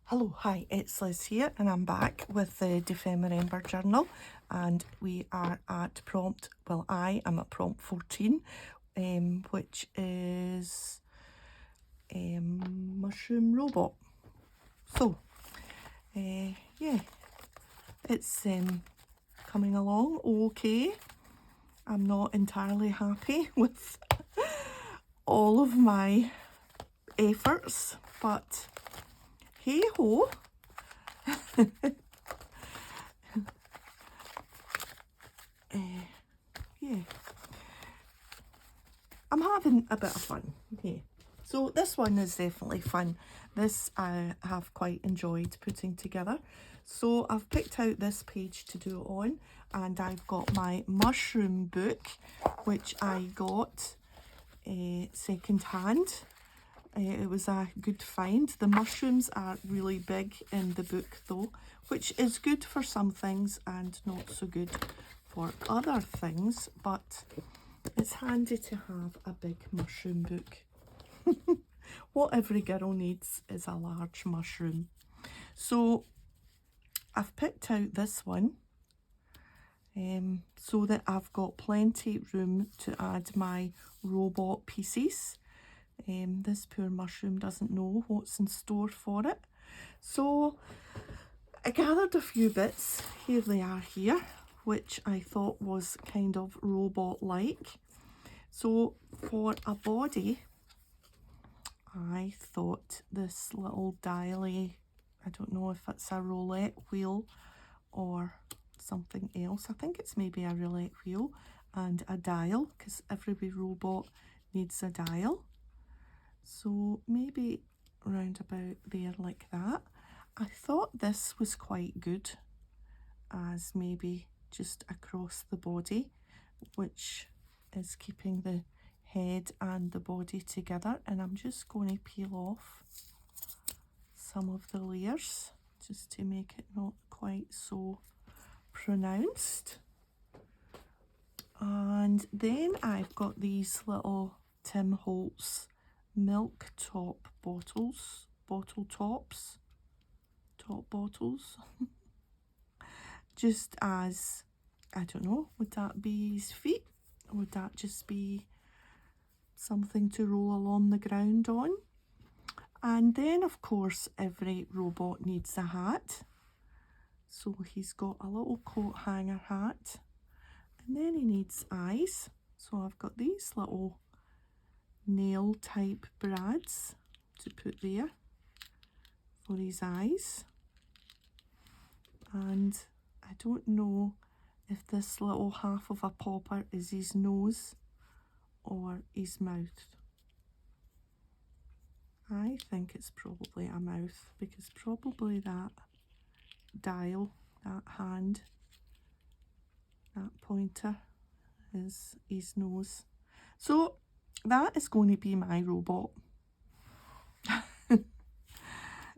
Hello, hi, it's Liz here and I'm back with the Dephemerember journal, and we are at prompt, well, I am at prompt 14, which is Mushroom Robot. So, yeah, it's coming along okay. I'm not entirely happy with all of my efforts, but hey ho. Yeah, I'm having a bit of fun. Okay, so this one is definitely fun. This I have quite enjoyed putting together. So I've picked out this page to do it on, and I've got my mushroom book, which I got second hand. It was a good find. The mushrooms are really big in the book though, which is good for some things and not so good for other things, but it's handy to have a big mushroom book. What every girl needs is a large mushroom. So I've picked out this one so that I've got plenty room to add my robot pieces. This poor mushroom doesn't know what's in store for it. So I gathered a few bits, here they are here, which I thought was kind of robot-like. So for a body, I thought this little dial-y, I don't know if it's a roulette wheel or something else. I think it's maybe a roulette wheel and a dial, because every wee robot needs a dial. So maybe round about there like that. I thought this was quite good as maybe just across the body, which is keeping the head and the body together. And I'm just going to peel off some of the layers just to make it not quite so pronounced. And then I've got these little Tim Holtz milk top bottles, top bottles, just as, I don't know, would that be his feet? Or would that just be something to roll along the ground on? And then of course every robot needs a hat. So he's got a little coat hanger hat, and then he needs eyes. So I've got these little nail type brads to put there for his eyes. And I don't know if this little half of a popper is his nose or his mouth. I think it's probably a mouth, because probably that dial, that hand, that pointer is his nose. So that is going to be my robot.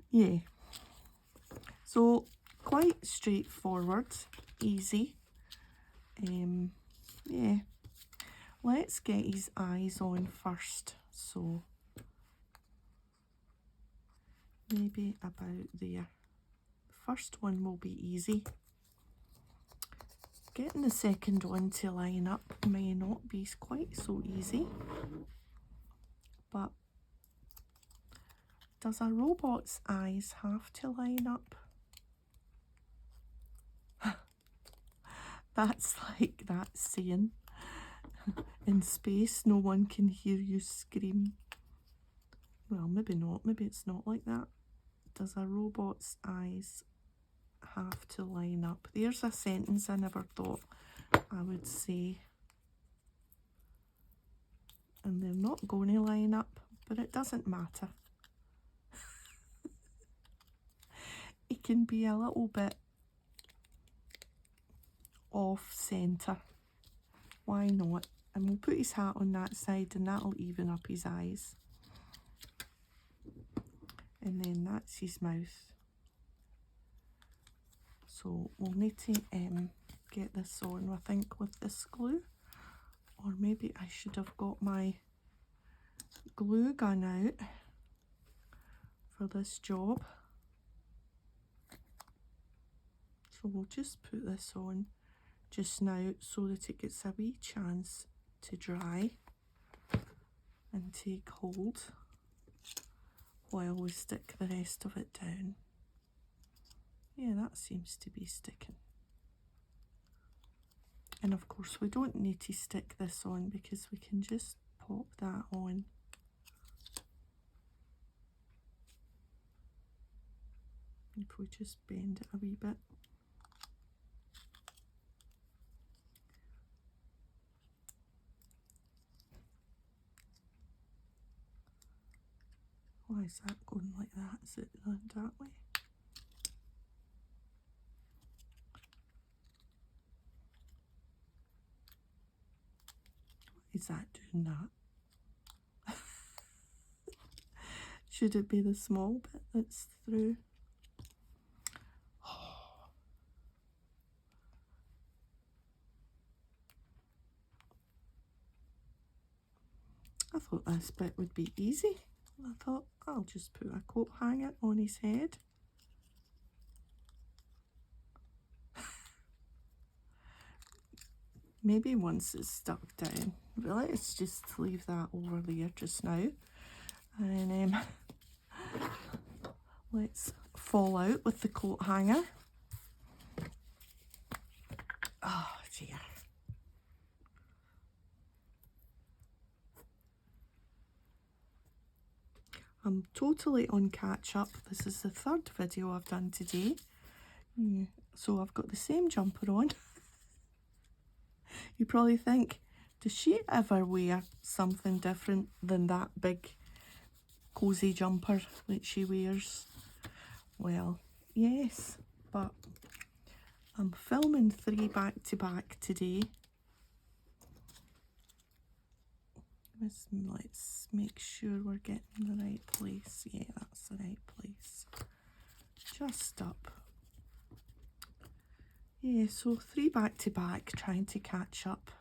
Yeah. So quite straightforward, easy. Yeah. Let's get his eyes on first. So maybe about there. First one will be easy. Getting the second one to line up may not be quite so easy. But does a robot's eyes have to line up? That's like that saying, in space no one can hear you scream. Well, maybe not. Maybe it's not like that. Does a robot's eyes have to line up? There's a sentence I never thought I would say. And they're not going to line up, but it doesn't matter. It can be a little bit off centre. Why not? And we'll put his hat on that side and that'll even up his eyes. And then that's his mouth. So we'll need to get this on, I think, with this glue. Or maybe I should have got my glue gun out for this job. So we'll just put this on just now so that it gets a wee chance to dry and take hold while we stick the rest of it down. Yeah, that seems to be sticking. And of course we don't need to stick this on because we can just pop that on. If we just bend it a wee bit. Why is that going like that? Is it going that way? Is that doing that? Should it be the small bit that's through? I thought this bit would be easy. I thought I'll just put a coat hanger on his head. Maybe once it's stuck down. But let's just leave that over there just now. And let's fall out with the coat hanger. Oh dear. I'm totally on catch up. This is the third video I've done today. So I've got the same jumper on. You probably think, does she ever wear something different than that big cozy jumper that she wears? Well, yes, but I'm filming 3 back to back today. Let's make sure we're getting the right place. Yeah, that's the right place. Just up. Yeah, so 3 back to back, trying to catch up.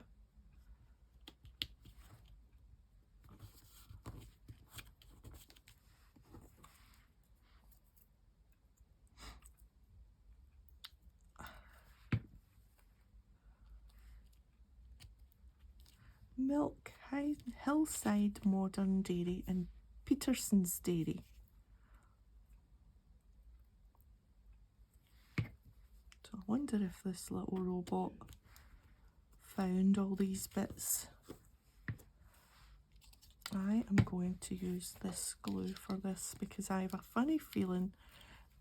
Milk, Hillside Modern Dairy and Peterson's Dairy. So I wonder if this little robot found all these bits. I am going to use this glue for this because I have a funny feeling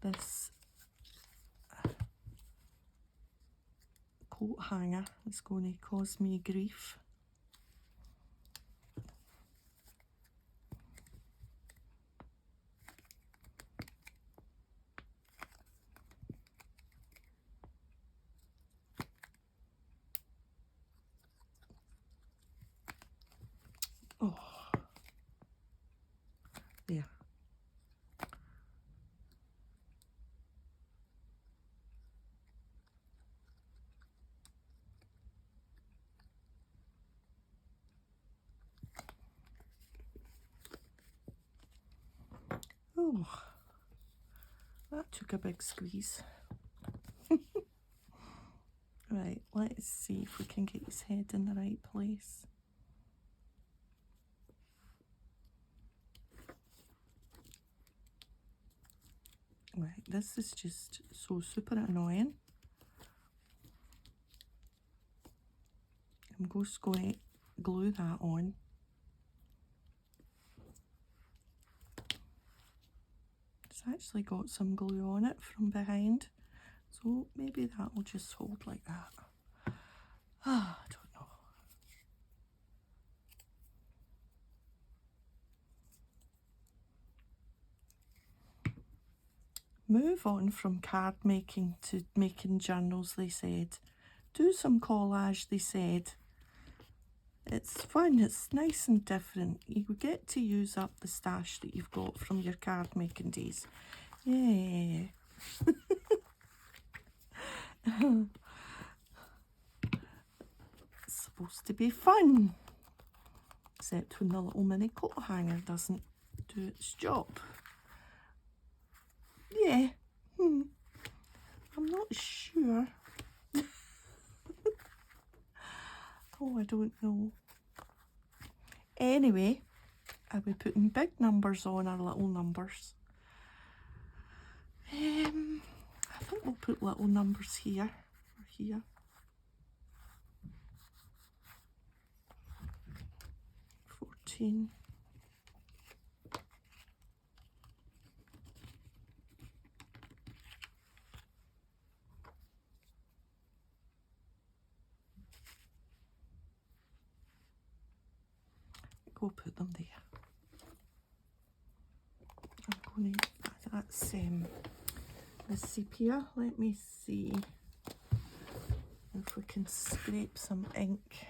this coat hanger is going to cause me grief. Oh, there. Oh, that took a big squeeze. Right, let's see if we can get his head in the right place. Right, this is just so super annoying. I'm just going to glue that on. It's actually got some glue on it from behind, so maybe that will just hold like that. Ah, I don't know. Move on from card making to making journals, they said. Do some collage, they said. It's fun, it's nice and different. You get to use up the stash that you've got from your card making days. Yeah. It's supposed to be fun. Except when the little mini coat hanger doesn't do its job. Yeah. I'm not sure don't know. Anyway, are we putting big numbers on or little numbers? I think we'll put little numbers here or here. $14. We'll put them there. I'm going to, that's the sepia. Let me see if we can scrape some ink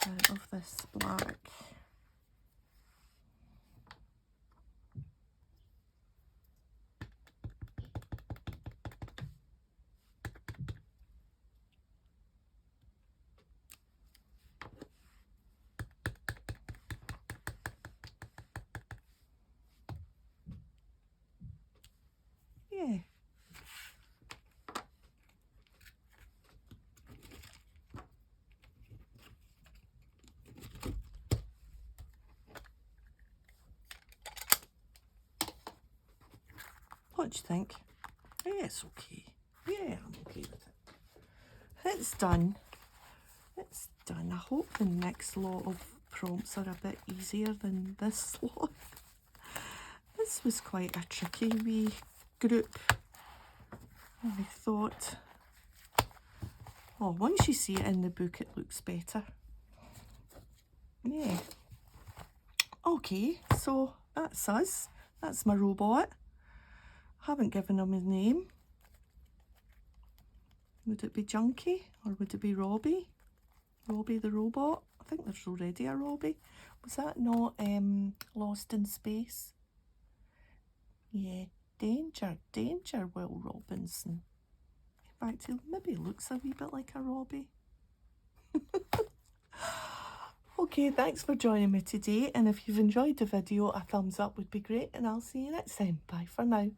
out of this black. Yeah. What do you think? Yeah, it's okay. Yeah, I'm okay with it. It's done. It's done. I hope the next lot of prompts are a bit easier than this lot. This was quite a tricky wee group. I thought, oh, once you see it in the book, it looks better. Yeah. Okay, so that's us. That's my robot. Haven't given him a name. Would it be Junkie or would it be Robbie? Robbie the robot? I think there's already a Robbie. Was that not Lost in Space? Yeah, danger, danger, Will Robinson. In fact, he maybe looks a wee bit like a Robbie. Okay, thanks for joining me today, and if you've enjoyed the video, a thumbs up would be great, and I'll see you next time. Bye for now.